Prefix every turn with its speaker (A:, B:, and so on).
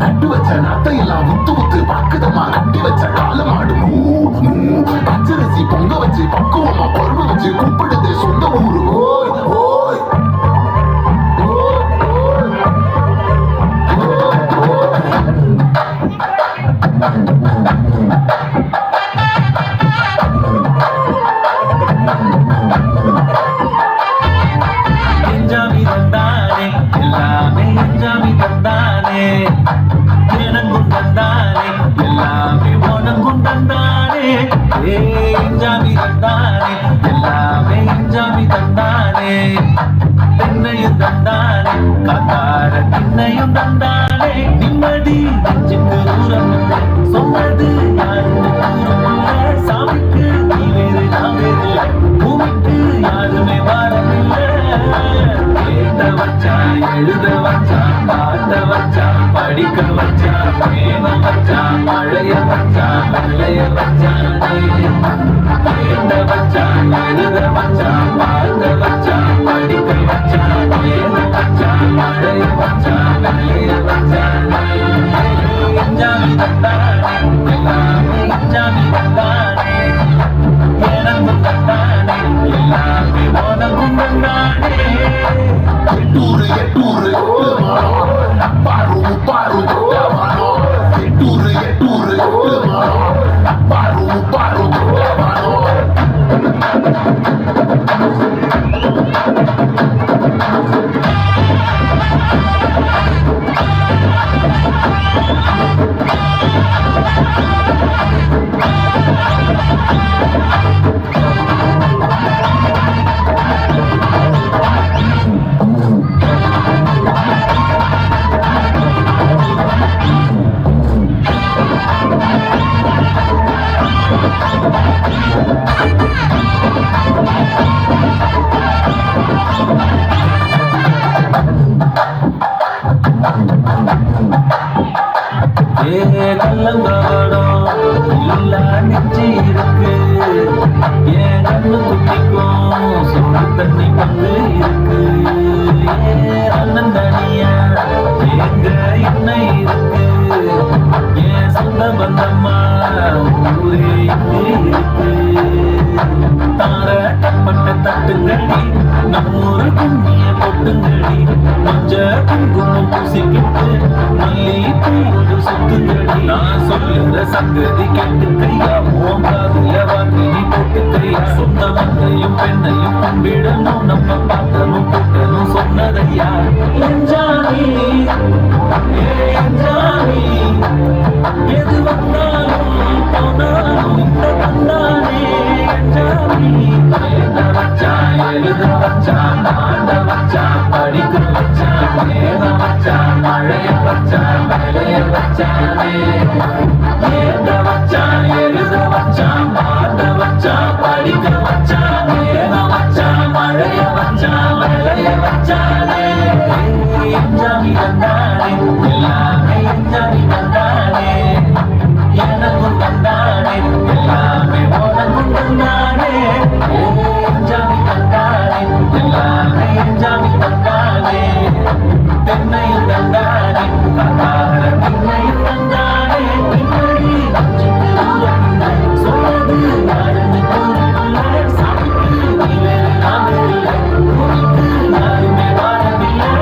A: கட்டு வச்ச நத்தையெல்லாம் முத்து முத்து பக்குதமா கட்டி வச்ச காலமாடு பச்சரிசி பொங்க வச்சு பக்குவமா குழம்பு வச்சு கூப்பிடுது சொந்த ஊரு. ஓய் ஓய்
B: எஞ்சாமி தந்தானே எல்லாமே எஞ்சாமி தந்தானே எனக்கும் தந்தானே எல்லாமே உனக்கும் தந்தானே எஞ்சாமி தந்தானே எல்லாமே எஞ்சாமி தந்தானே தென்னையும் தந்தானே காத்தார திண்ணையும் தந்தானே நிம்மதி நெஞ்சுக்கு தூரம் இல்லை சொன்னது யாருன்னு தூரம் இல்லை சாமிக்கு நீ வேறு நான் வேறு இல்லை பூமிக்கு யாருமே வாரமில்லை கேட்ட வச்சான் எழுத வச்சான் பாட்ட வச்சான் படிக்க வச்சான் மேகம் வச்சான் மழைய வச்சான் வெள்ளைய வச்சானே கேட்ட வச்சான் எழுத வச்சான் பாட்ட வச்சான் படிக்க வச்சான் மேகம் வச்சான் மழைய வச்சான் வெள்ளைய வச்சானே எஞ்சாமி தந்தானே எல்லாமே எஞ்சாமி தந்தானே எனக்கும் தந்தானே எல்லாமே உனக்கும் தந்தானே
A: எட்டூரு எட்டூரு பாரு பாரு மானோ எட்டூரு எட்டூரு பாரு பாரு மானோ
B: கல்லங்காடம் இல்லா நெஞ்சு இருக்கு என் கண்ணு குட்டிக்கும் சோறு தண்ணி பங்கு இருக்கு அண்ணன் தனியா எங்க என்ன இருக்கு என் சொந்த பந்தம்மா ஊரே இங்கு இருக்கு தாரட்டப்பட்ட தட்டுங்கடி நம்மூரு கும்மிய பொட்டுங்கடி மஞ்ச குங்குமம் பூசிக்கிட்டு மல்லி பூடு சுத்துங்கடி நான் சொல்லுற சங்கதி கேட்டுக்கையா ஓங்காதுல வாங்கி நீ போட்டுக்கையா சொந்த மந்தையும் பெண்ணையும் கும்பிடணும் நம்ம பாட்டனும் கூட்டணும் சொன்னதையா எஞ்சாமி எஞ்சாமி எது வந்தாலும் போனாலும் இந்த தந்தானே எஞ்சாமி எழுத வச்சான் எழுத வச்சான் ஆண்ட வச்சான் படிக்க வச்சான் மேக வச்சான் மழைய வச்சான் வேலைய வச்சானே எழுத வச்சான் எழுத வச்சான் ஆண்ட வச்சான் படிக்க வச்சான் மேக வச்சான் மழைய வச்சான் வேலைய வச்சானே எஞ்சாமி தந்தானே எல்லாமே எஞ்சாமி தந்தானே எனக்கும் தந்தானே எல்லாமே உனக்கும் தந்தானே எஞ்சாமி தந்தானே எல்லாமே எஞ்சாமி தந்தானே தென்னையும் தந்தானே காத்தார திண்ணையும் தந்தானே பின்னாடி நெஞ்சுக்கு தூரம் இல்லை சொன்னது யாருன்னு தூரம் இல்லை சாமிக்கு நீ வேறு நான் வேறு இல்லை பூமிக்கு யாருமே வாழவில்லை